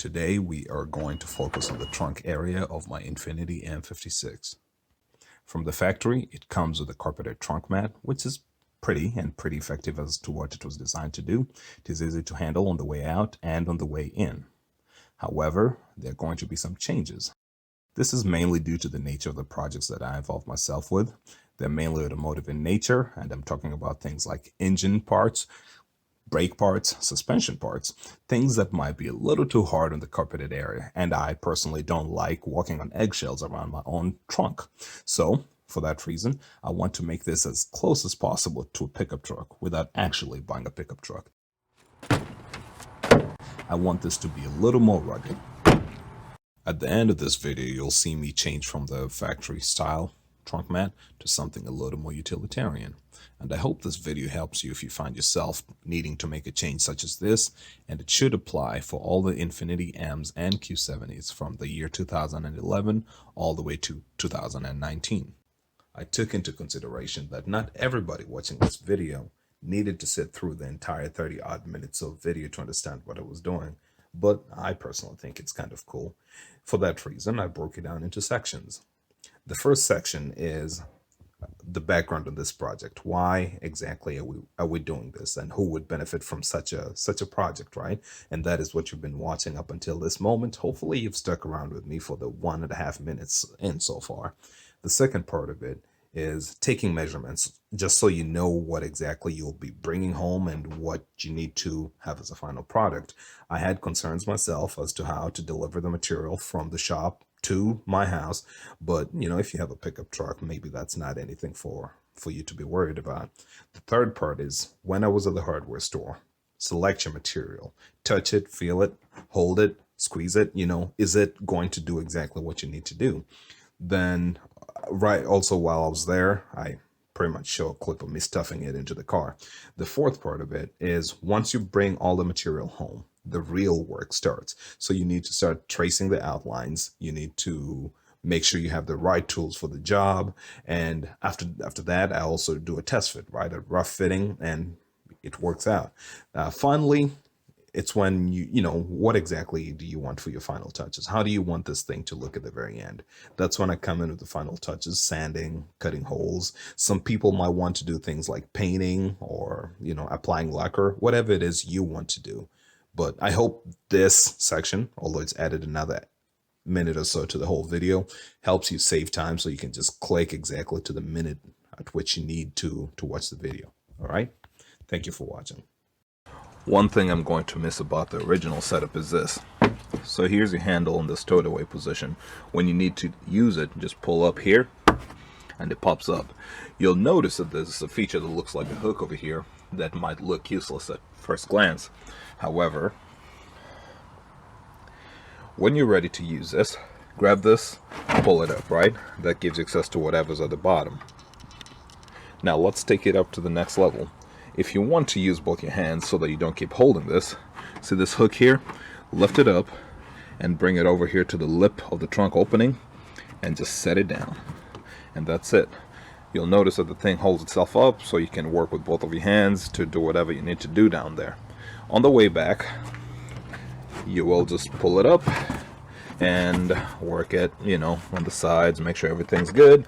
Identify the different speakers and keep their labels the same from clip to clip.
Speaker 1: Today we are going to focus on the trunk area of my Infiniti M56. From the factory, it comes with a carpeted trunk mat, which is pretty effective as to what it was designed to do. It is easy to handle on the way out and on the way in. However, there are going to be some changes. This is mainly due to the nature of the projects that I involve myself with. They're mainly automotive in nature, and I'm talking about things like engine parts, brake parts, suspension parts, things that might be a little too hard on the carpeted area, and I personally don't like walking on eggshells around my own trunk. So, for that reason, I want to make this as close as possible to a pickup truck without actually buying a pickup truck. I want this to be a little more rugged. At the end of this video, you'll see me change from the factory style trunk mat to something a little more utilitarian. And I hope this video helps you if you find yourself needing to make a change such as this, and it should apply for all the Infiniti M's and Q70s from the year 2011 all the way to 2019. I took into consideration that not everybody watching this video needed to sit through the entire 30-odd minutes of video to understand what I was doing, but I personally think it's kind of cool. For that reason, I broke it down into sections. The first section is the background on this project. Why exactly are we doing this, and who would benefit from such a project, right? And that is what you've been watching up until this moment. Hopefully you've stuck around with me for the 1.5 minutes in so far. The second part of it is taking measurements, just so you know what exactly you'll be bringing home and what you need to have as a final product. I had concerns myself as to how to deliver the material from the shop to my house, but if you have a pickup truck, maybe that's not anything for you to be worried about. The third part is, when I was at the hardware store, select your material, touch it, feel it, hold it, squeeze it. Is it going to do exactly what you need to do? Then also while I was there, I pretty much show a clip of me stuffing it into the car. The fourth part of it is, once you bring all the material home, the real work starts. So you need to start tracing the outlines. You need to make sure you have the right tools for the job. And after that, I also do a test fit, right? A rough fitting, and it works out. Finally, it's when what exactly do you want for your final touches? How do you want this thing to look at the very end? That's when I come in with the final touches: sanding, cutting holes. Some people might want to do things like painting or, applying lacquer, whatever it is you want to do. But I hope this section, although it's added another minute or so to the whole video, helps you save time so you can just click exactly to the minute at which you need to watch the video. All right? Thank you for watching. One thing I'm going to miss about the original setup is this. So here's your handle in the stowed away position. When you need to use it, just pull up here and it pops up. You'll notice that there's a feature that looks like a hook over here that might look useless at first glance. However, when you're ready to use this, grab this, pull it up, right? That gives you access to whatever's at the bottom. Now let's take it up to the next level. If you want to use both your hands so that you don't keep holding this, see this hook here? Lift it up and bring it over here to the lip of the trunk opening and just set it down. And that's it. You'll notice that the thing holds itself up, so you can work with both of your hands to do whatever you need to do down there. On the way back, you will just pull it up and work it, on the sides, make sure everything's good,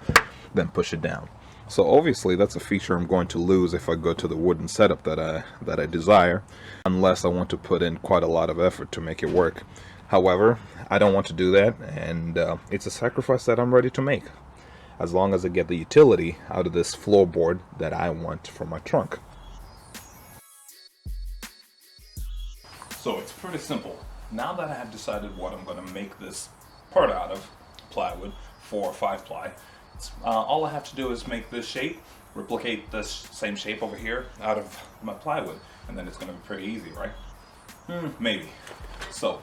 Speaker 1: then push it down. So obviously that's a feature I'm going to lose if I go to the wooden setup that I desire, unless I want to put in quite a lot of effort to make it work. However, I don't want to do that, and it's a sacrifice that I'm ready to make, as long as I get the utility out of this floorboard that I want for my trunk. So it's pretty simple. Now that I have decided what I'm going to make this part out of, plywood, 4 or 5 ply, all I have to do is make this shape, replicate this same shape over here out of my plywood, and then it's going to be pretty easy, right? Maybe. So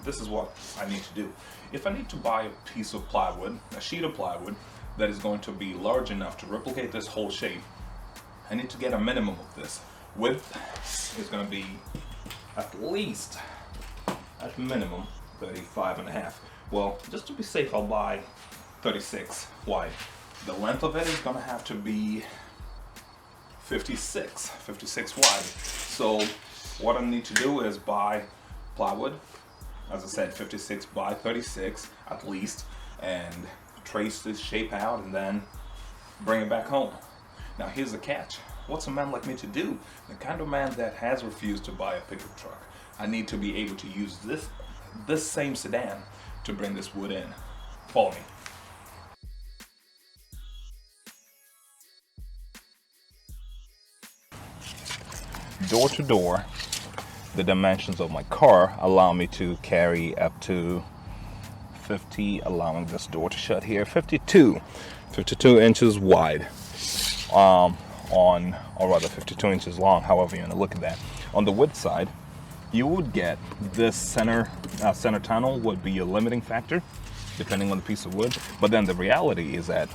Speaker 1: this is what I need to do. If I need to buy a piece of plywood, a sheet of plywood that is going to be large enough to replicate this whole shape, I need to get a minimum of this. Width is going to be at least, at minimum, 35.5. Well, just to be safe, I'll buy 36 wide. The length of it is going to have to be 56 wide. So what I need to do is buy plywood, as I said, 56 by 36 at least, and trace this shape out and then bring it back home. Now here's the catch. What's a man like me to do? The kind of man that has refused to buy a pickup truck. I need to be able to use this same sedan to bring this wood in. Follow me. Door to door, the dimensions of my car allow me to carry up to 50, allowing this door to shut here, 52 inches wide, or rather 52 inches long, however you want to look at that. On the width side, you would get this center tunnel would be a limiting factor, depending on the piece of wood. But then the reality is that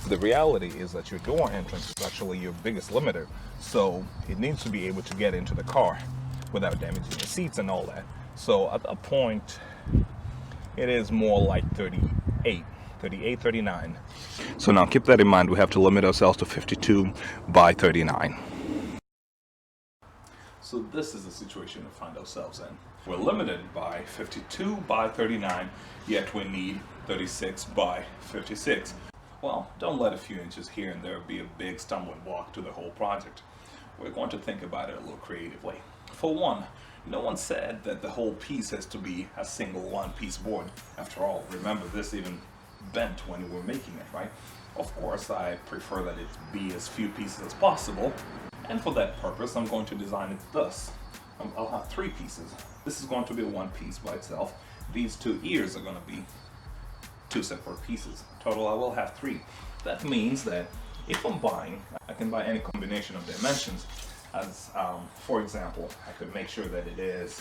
Speaker 1: your door entrance is actually your biggest limiter. So it needs to be able to get into the car without damaging the seats and all that. So at that point, it is more like 38, 39. So now keep that in mind. We have to limit ourselves to 52 by 39. So this is the situation we find ourselves in. We're limited by 52 by 39, yet we need 36 by 56. Well, don't let a few inches here and there be a big stumbling block to the whole project. We're going to think about it a little creatively. For one, no one said that the whole piece has to be a single one-piece board. After all, remember, this even bent when we were making it, right? Of course, I prefer that it be as few pieces as possible, and for that purpose, I'm going to design it thus. I'll have 3 pieces. This is going to be one piece by itself. These 2 ears are going to be 2 separate pieces. Total, I will have 3. That means that if I'm buying, I can buy any combination of dimensions. As for example, I could make sure that it is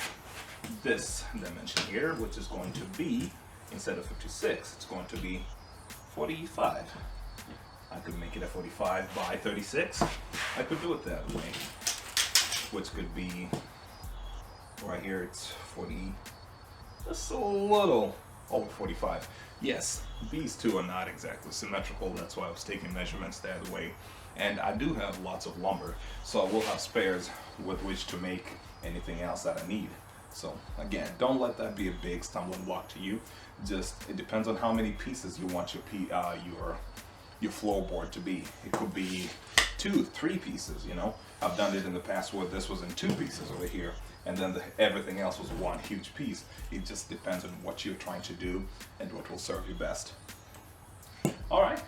Speaker 1: this dimension here, which is going to be, instead of 56, it's going to be 45. I could make it a 45 by 36. I could do it that way, which could be right here. It's 40, just a little over 45. Yes, these two are not exactly symmetrical. That's why I was taking measurements the other way. And I do have lots of lumber, so I will have spares with which to make anything else that I need. So again, don't let that be a big stumbling block to you. Just, it depends on how many pieces you want your floorboard to be. It could be 2, 3 pieces, you know. I've done it in the past where this was in 2 pieces over here, and then everything else was one huge piece. It just depends on what you're trying to do and what will serve you best. All right,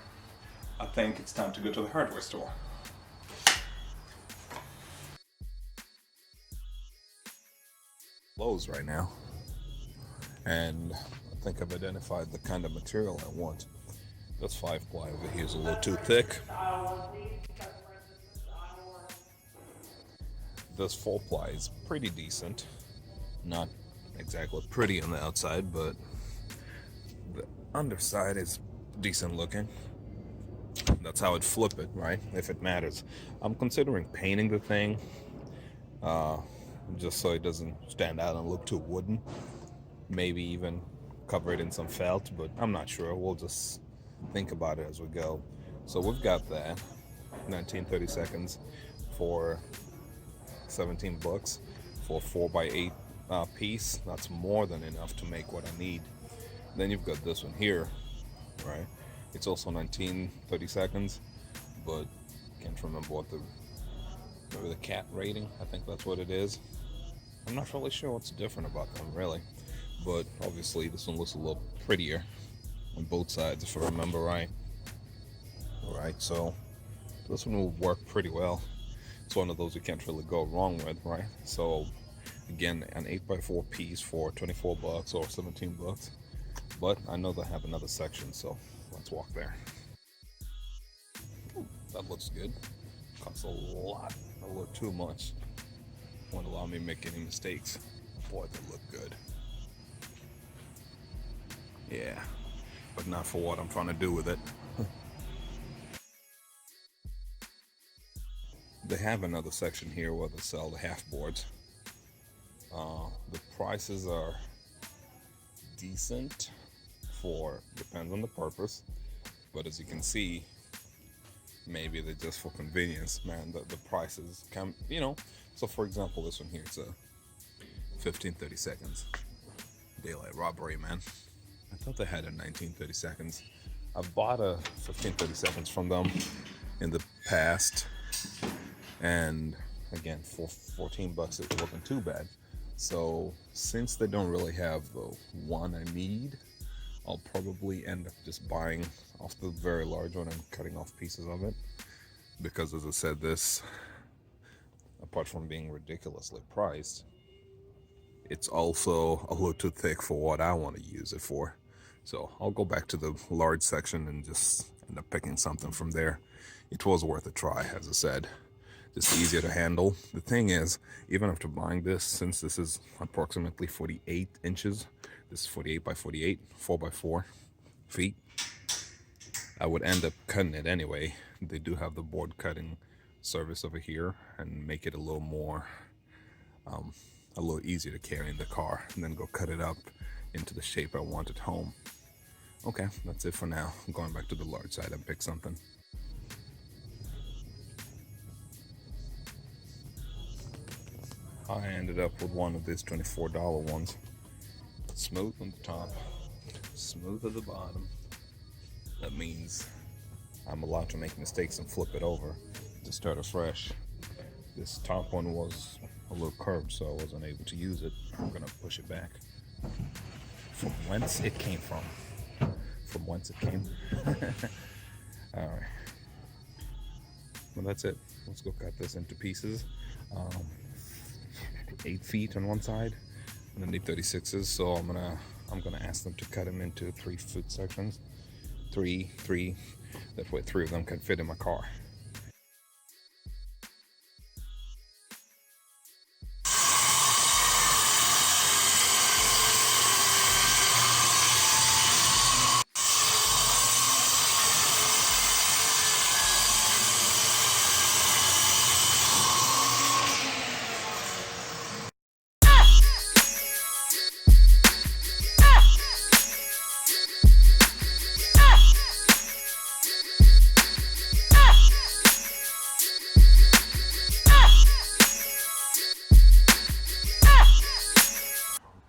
Speaker 1: I think it's time to go to the hardware store. Lowe's right now, and I think I've identified the kind of material I want. This 5-ply over here is a little too thick. This 4-ply is pretty decent. Not exactly pretty on the outside, but the underside is decent looking. That's how I'd flip it, right? If it matters. I'm considering painting the thing, just so it doesn't stand out and look too wooden. Maybe even cover it in some felt, but I'm not sure. We'll just think about it as we go. So we've got that 19/32 for $17 for a 4x8 piece. That's more than enough to make what I need. Then you've got this one here, right? It's also 19/32, but can't remember what maybe the cat rating, I think that's what it is. I'm not really sure what's different about them really, but obviously this one looks a little prettier on both sides if I remember right. Alright, so this one will work pretty well. It's one of those you can't really go wrong with, right? So again, an 8x4 piece for $24 or $17, but I know they have another section, so let's walk there. Ooh, that looks good. Costs a little too much. Won't allow me to make any mistakes. Boy, they look good. Yeah, but not for what I'm trying to do with it. They have another section here where they sell the half boards. The prices are decent depends on the purpose, but as you can see, maybe they're just for convenience, man. The prices come, you know. So for example, this one here, it's a 15-30 seconds. Daylight robbery, man. I thought they had a 19-30 seconds. I bought a 15-30 seconds from them in the past, and again, for 14 bucks it wasn't too bad. So since they don't really have the one I need, I'll probably end up just buying off the very large one and cutting off pieces of it, because as I said, this, apart from being ridiculously priced, it's also a little too thick for what I want to use it for. So I'll go back to the large section and just end up picking something from there. It was worth a try, as I said. Just easier to handle. The thing is, even after buying this, since this is approximately 48 inches, this is 48 by 48, 4 by 4 feet, I would end up cutting it anyway. They do have the board cutting service over here and make it a little more, a little easier to carry in the car, and then go cut it up into the shape I want at home. Okay, that's it for now. I'm going back to the large side and pick something. I ended up with one of these $24 ones. Smooth on the top, smooth at the bottom. That means I'm allowed to make mistakes and flip it over to start afresh. This top one was a little curved, so I wasn't able to use it. I'm gonna push it back. From whence it came from. From whence it came. Alright. Well, that's it. Let's go cut this into pieces. 8 feet on one side, and then 36s. So I'm gonna ask them to cut them into 3-foot sections. Three. That way 3 of them can fit in my car.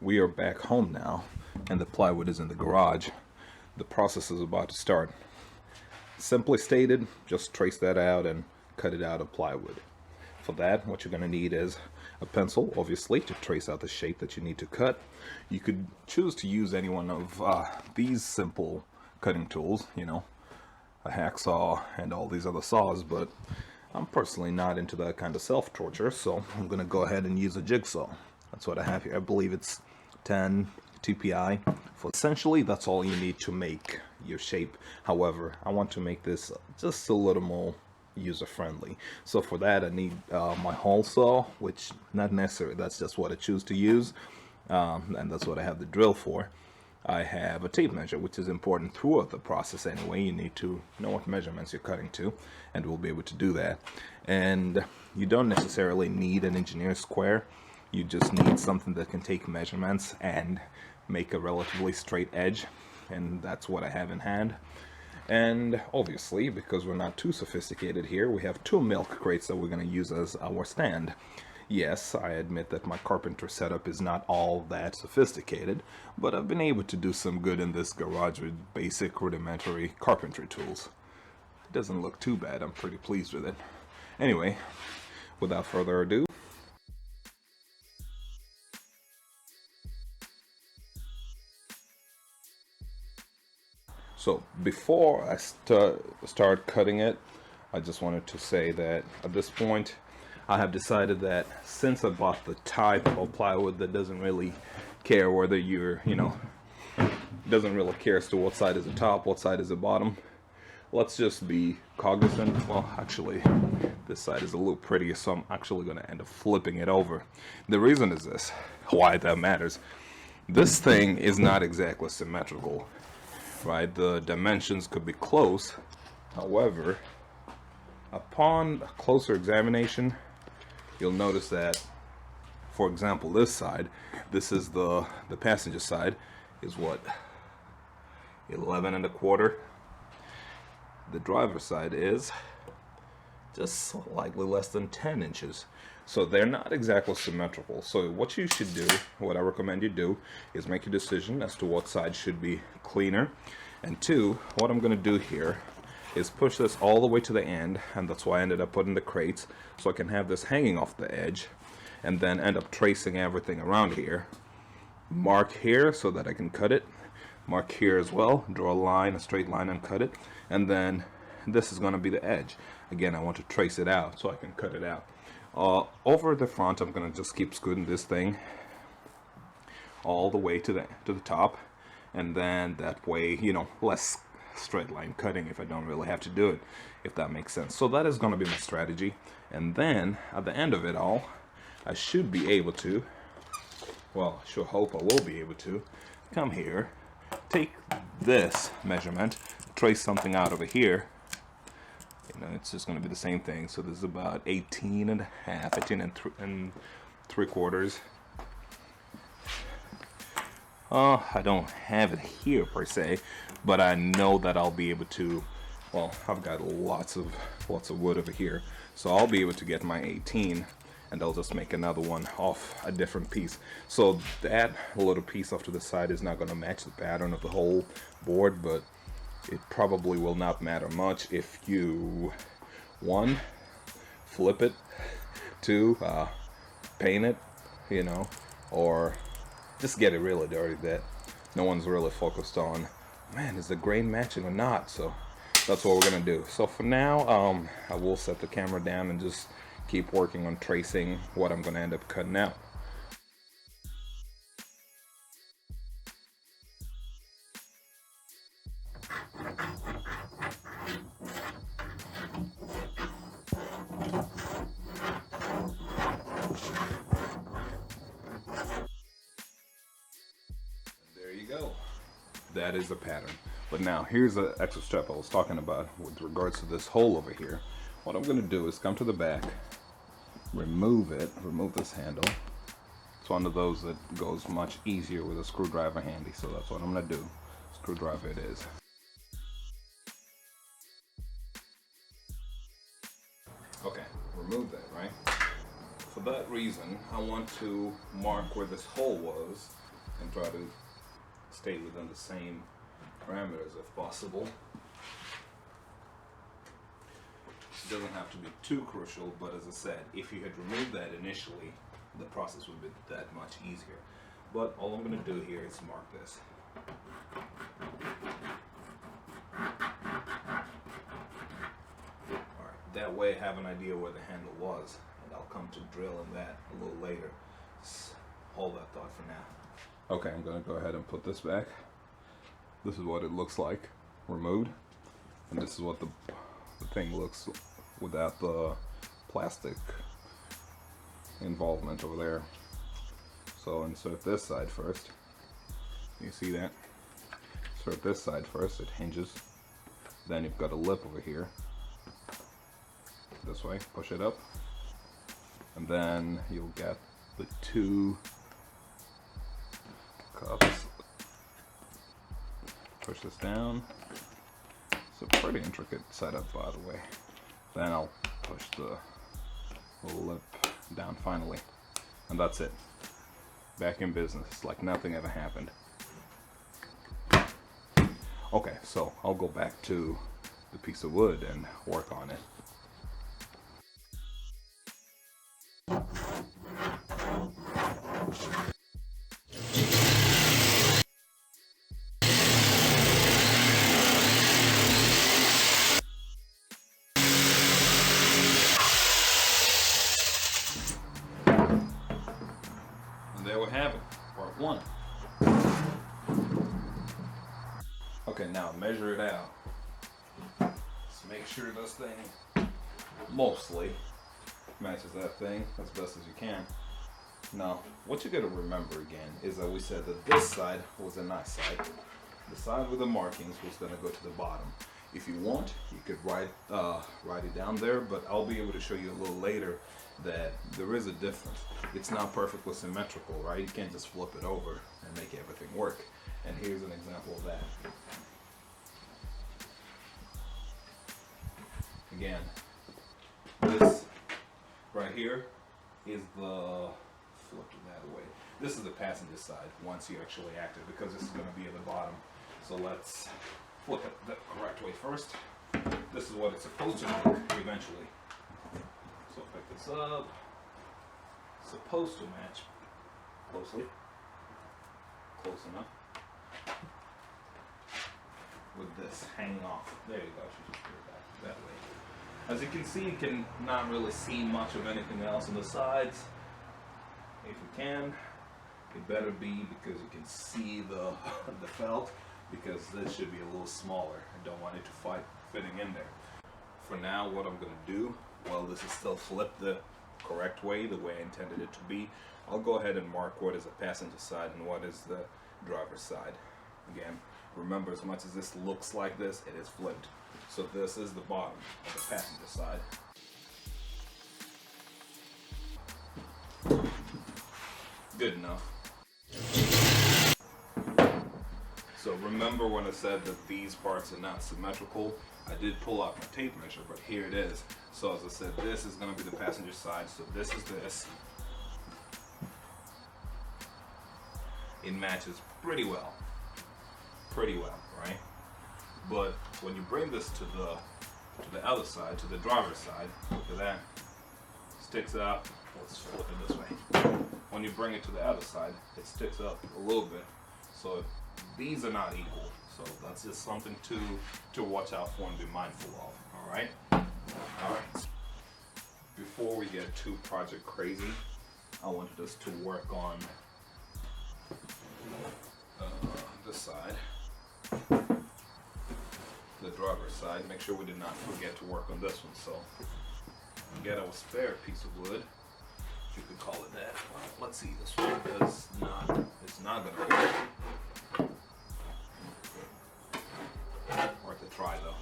Speaker 1: We are back home now, and the plywood is in the garage. The process is about to start. Simply stated, just trace that out and cut it out of plywood. For that, what you're going to need is a pencil, obviously, to trace out the shape that you need to cut. You could choose to use any one of these simple cutting tools, you know, a hacksaw and all these other saws, but I'm personally not into that kind of self-torture, so I'm going to go ahead and use a jigsaw. That's what I have here. I believe it's 10 2pi. For essentially, that's all you need to make your shape. However, I want to make this just a little more user-friendly. So for that, I need my hole saw, which not necessary. That's just what I choose to use, and that's what I have the drill for. I have a tape measure, which is important throughout the process anyway. You need to know what measurements you're cutting to, and we'll be able to do that. And you don't necessarily need an engineer's square. You just need something that can take measurements and make a relatively straight edge, and that's what I have in hand. And obviously, because we're not too sophisticated here, we have 2 milk crates that we're going to use as our stand. Yes, I admit that my carpenter setup is not all that sophisticated, but I've been able to do some good in this garage with basic rudimentary carpentry tools. It doesn't look too bad. I'm pretty pleased with it. Anyway, without further ado, so before I start cutting it, I just wanted to say that at this point I have decided that since I bought the type of plywood that doesn't really care whether you're, doesn't really care as to what side is the top, what side is the bottom, let's just be cognizant. Well, actually, this side is a little prettier, so I'm actually going to end up flipping it over. The reason is this, why that matters. This thing is not exactly symmetrical, right? The dimensions could be close. However, upon a closer examination, you'll notice that, for example, this side, this is the passenger side, is what, 11 1/4. The driver's side is just slightly less than 10 inches. So they're not exactly symmetrical. So what you should do, what I recommend you do, is make a decision as to what side should be cleaner. And two, what I'm going to do here is push this all the way to the end, and that's why I ended up putting the crates, so I can have this hanging off the edge, and then end up tracing everything around here. Mark here so that I can cut it. Mark here as well, draw a line, a straight line, and cut it. And then this is going to be the edge. Again, I want to trace it out so I can cut it out. Over the front, I'm going to just keep scooting this thing all the way to the top, and then that way, you know, less straight line cutting if I don't really have to do it, if that makes sense. So that is going to be my strategy. And then at the end of it all, I should be able to, well, I sure hope I will be able to come here, take this measurement, trace something out over here. You know, it's just going to be the same thing. So this is about 18 and a half, 18 and 3/4. I don't have it here per se, but I know that I'll be able to, well, I've got lots of wood over here, so I'll be able to get my 18, and I'll just make another one off a different piece. So that little piece off to the side is not going to match the pattern of the whole board, but it probably will not matter much if you, one, flip it, two, paint it, you know, or just get it really dirty that no one's really focused on, man, is the grain matching or not? So that's what we're gonna do. So for now, I will set the camera down and just keep working on tracing what I'm gonna end up cutting out. Go. That is a pattern. But now here's the extra step I was talking about with regards to this hole over here. What I'm going to do is come to the back, remove this handle. It's one of those that goes much easier with a screwdriver handy, so that's what I'm going to do. Screwdriver it is. Okay, remove that, right? For that reason, I want to mark where this hole was and try to stay within the same parameters if possible. It doesn't have to be too crucial, but as I said, if you had removed that initially, the process would be that much easier. But all I'm going to do here is mark this. Alright, that way I have an idea where the handle was, and I'll come to drill in that a little later. Just hold that thought for now. Okay, I'm going to go ahead and put this back. This is what it looks like removed, and this is what the thing looks without the plastic involvement over there. So insert this side first. You see that? Insert this side first, it hinges. Then you've got a lip over here. This way, push it up. And then you'll get the two cups. Push this down. It's a pretty intricate setup, by the way. Then I'll push the little lip down finally. And that's it. Back in business, like nothing ever happened. Okay, so I'll go back to the piece of wood and work on it. There we have it, part one. Okay, now measure it out. Just make sure this thing mostly matches that thing as best as you can. Now, what you gotta remember again is that we said that this side was a nice side. The side with the markings was gonna go to the bottom. If you want, you could write it down there, but I'll be able to show you a little later that there is a difference. It's not perfectly symmetrical, right? You can't just flip it over and make everything work. And here's an example of that. Again, this right here is the, flip it that way. This is the passenger side once you actually active, because this is going to be at the bottom. So let's flip it the correct way first. This is what it's supposed to look eventually. So pick this up. It's supposed to match closely. Close enough. With this hanging off. There you go. She just put it back that way. As you can see, you can not really see much of anything else on the sides. If you can, it better be, because you can see the the felt, because this should be a little smaller. I don't want it to fitting in there. For now, what I'm going to do, while this is still flipped the correct way, the way I intended it to be, I'll go ahead and mark what is the passenger side and what is the driver's side. Again, remember, as much as this looks like this, it is flipped. So this is the bottom of the passenger side. Good enough. So remember when I said that these parts are not symmetrical? I did pull out my tape measure, but here it is. So as I said, this is going to be the passenger side. So this is this. It matches pretty well. Pretty well, right? But when you bring this to the other side, to the driver's side, look at that. Sticks out. Let's flip it this way. When you bring it to the other side, it sticks up a little bit. So these are not equal. So that's just something to watch out for and be mindful of. All right. All right. Before we get too project crazy, I wanted us to work on this side, the driver's side. Make sure we did not forget to work on this one. So get our spare piece of wood, if you could call it that. Well, let's see, this one does not, it's not going to work. Worth a try though.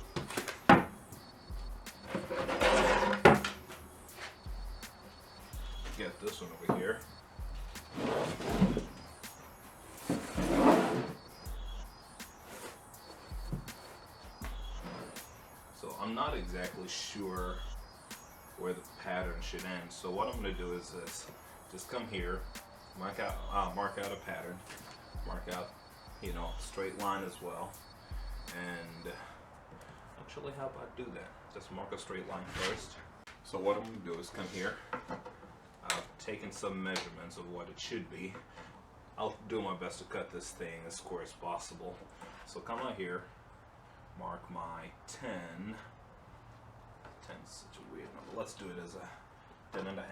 Speaker 1: Get this one over here. So I'm not exactly sure where the pattern should end. So what I'm going to do is this. Just come here, mark out a pattern, mark out, you know, straight line as well. And actually, how about do that? Just mark a straight line first. So what I'm going to do is come here. I've taken some measurements of what it should be. I'll do my best to cut this thing as square as possible. So come out here, mark my 10. 10 is such a weird number. Let's do it as a 10 and a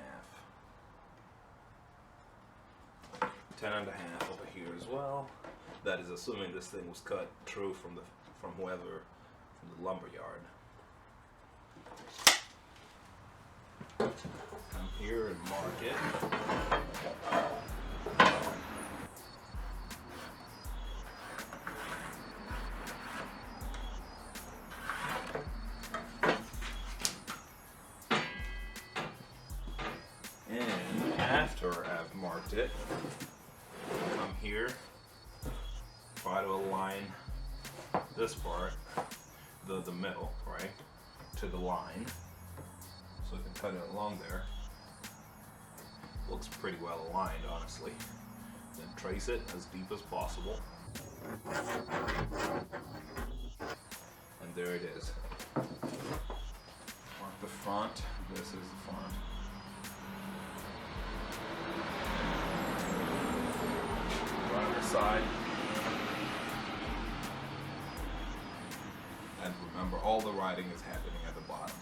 Speaker 1: half. 10 and a half over here as well. That is assuming this thing was cut true from the lumber yard. Come here and mark it. And after I've marked it, come here, try to align this part, the middle, right, to the line, so I can cut it along there. Looks pretty well aligned, honestly. Then trace it as deep as possible. And there it is. Mark the front. This is the front. Driver's side. And remember, all the writing is happening at the bottom.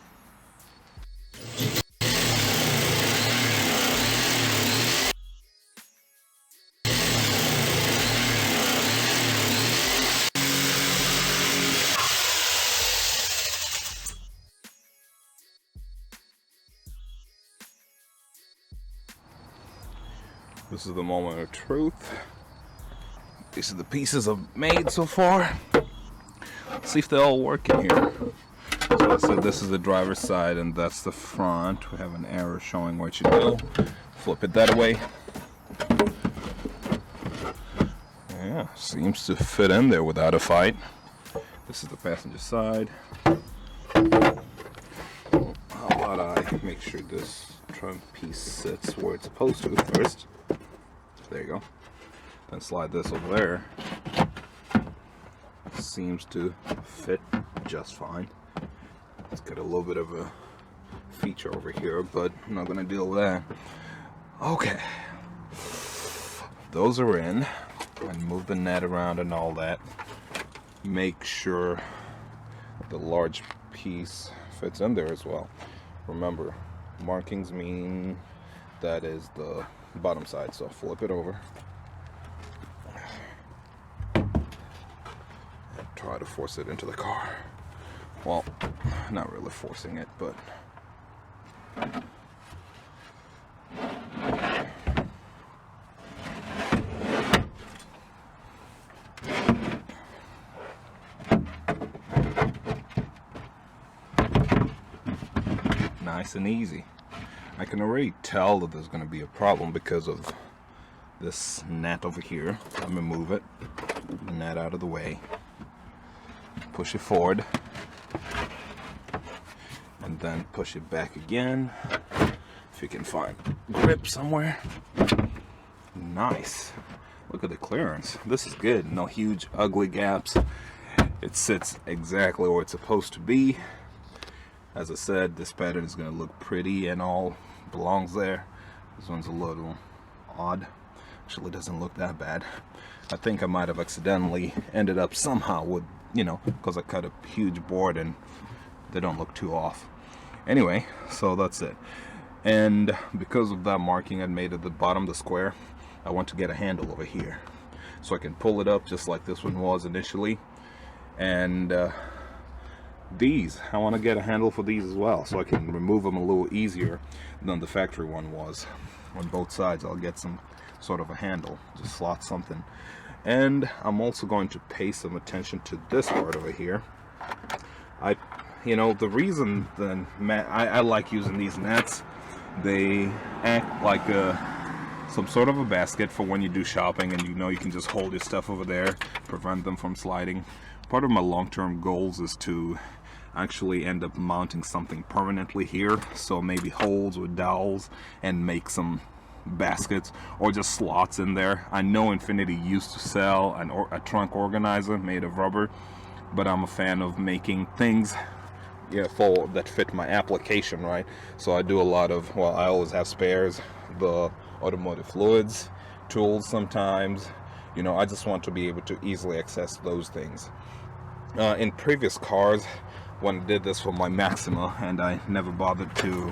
Speaker 1: This is the moment of truth. These are the pieces I've made so far. Let's see if they all work in here. So this is the driver's side and that's the front. We have an arrow showing where it should go. Flip it that way. Yeah, seems to fit in there without a fight. This is the passenger side. How about I make sure this trunk piece sits where it's supposed to first. There you go. Then slide this over there. Seems to fit just fine. It's got a little bit of a feature over here, but I'm not gonna deal with that. Okay, those are in. And move the net around and all that. Make sure the large piece fits in there as well. Remember, markings mean that is the bottom side, so flip it over. Try to force it into the car. Well, not really forcing it, but nice and easy. I can already tell that there's going to be a problem because of this net over here. I'm going to move it, net out of the way, push it forward, and then push it back again. If you can find grip somewhere. Nice. Look at the clearance. This is good. No huge ugly gaps. It sits exactly where it's supposed to be. As I said, this pattern is going to look pretty and all belongs there. This one's a little odd. Actually, it doesn't look that bad. I think I might have accidentally ended up somehow with, you know, because I cut a huge board and they don't look too off. Anyway, so that's it. And because of that marking I made at the bottom of the square, I want to get a handle over here. So I can pull it up just like this one was initially. And these, I want to get a handle for these as well, so I can remove them a little easier than the factory one was. On both sides I'll get some sort of a handle, just slot something. And I'm also going to pay some attention to this part over here. You know, the reason that I like using these nets, they act like some sort of a basket for when you do shopping and you know you can just hold your stuff over there, prevent them from sliding. Part of my long-term goals is to actually end up mounting something permanently here, so maybe holes with dowels and make some baskets or just slots in there. I know Infinity used to sell a trunk organizer made of rubber, but I'm a fan of making things, yeah, for that fit my application, right? So I do a lot of, well, I always have spares, the automotive fluids, tools sometimes, you know, I just want to be able to easily access those things. In previous cars, when I did this for my Maxima, and I never bothered to,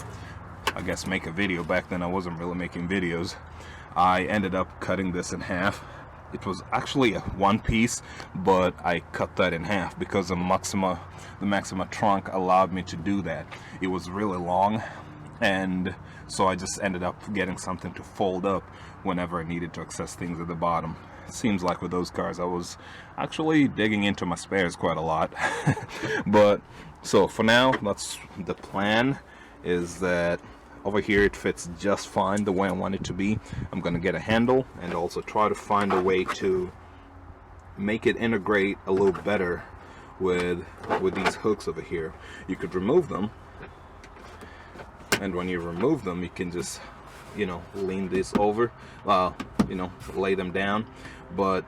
Speaker 1: I guess, make a video. Back then I wasn't really making videos. I ended up cutting this in half. It was actually a one piece, but I cut that in half because the Maxima trunk allowed me to do that. It was really long, and so I just ended up getting something to fold up whenever I needed to access things at the bottom. It seems like with those cars I was actually digging into my spares quite a lot. But so for now, that's the plan, is that over here it fits just fine the way I want it to be. I'm gonna get a handle and also try to find a way to make it integrate a little better with these hooks over here. You could remove them, and when you remove them you can just, you know, lean this over, you know, lay them down. But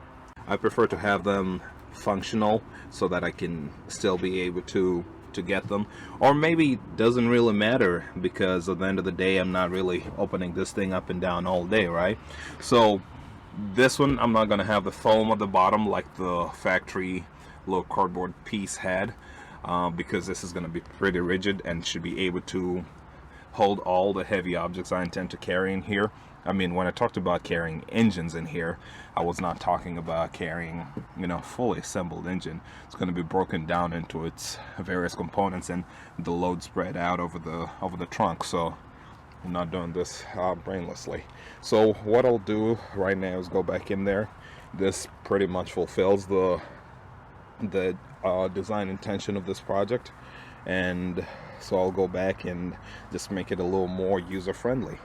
Speaker 1: I prefer to have them functional so that I can still be able to get them. Or maybe it doesn't really matter, because at the end of the day I'm not really opening this thing up and down all day, right? So this one I'm not gonna have the foam at the bottom like the factory little cardboard piece had, because this is gonna be pretty rigid and should be able to hold all the heavy objects I intend to carry in here. I mean, when I talked about carrying engines in here, I was not talking about carrying, you know, fully assembled engine. It's going to be broken down into its various components and the load spread out over the trunk. So I'm not doing this brainlessly. So what I'll do right now is go back in there. This pretty much fulfills the design intention of this project, and so I'll go back and just make it a little more user-friendly.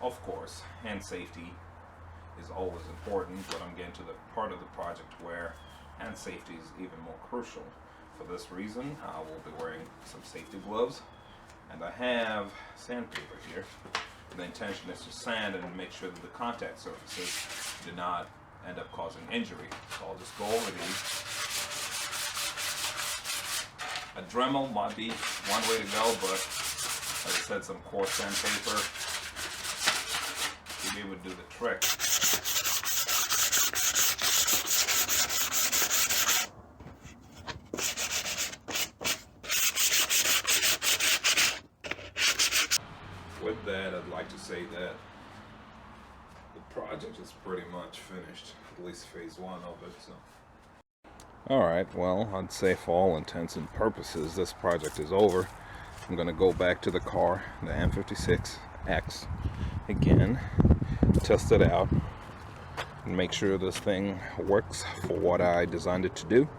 Speaker 1: Of course, hand safety is always important, but I'm getting to the part of the project where hand safety is even more crucial. For this reason, I will be wearing some safety gloves, and I have sandpaper here. The intention is to sand and make sure that the contact surfaces do not end up causing injury. So I'll just go over these. A Dremel might be one way to go, but like I said, some coarse sandpaper to be able to do the trick. With that, I'd like to say that the project is pretty much finished, at least phase one of it. So. Alright, well, I'd say for all intents and purposes, this project is over. I'm going to go back to the car, the M56X, again, test it out, and make sure this thing works for what I designed it to do.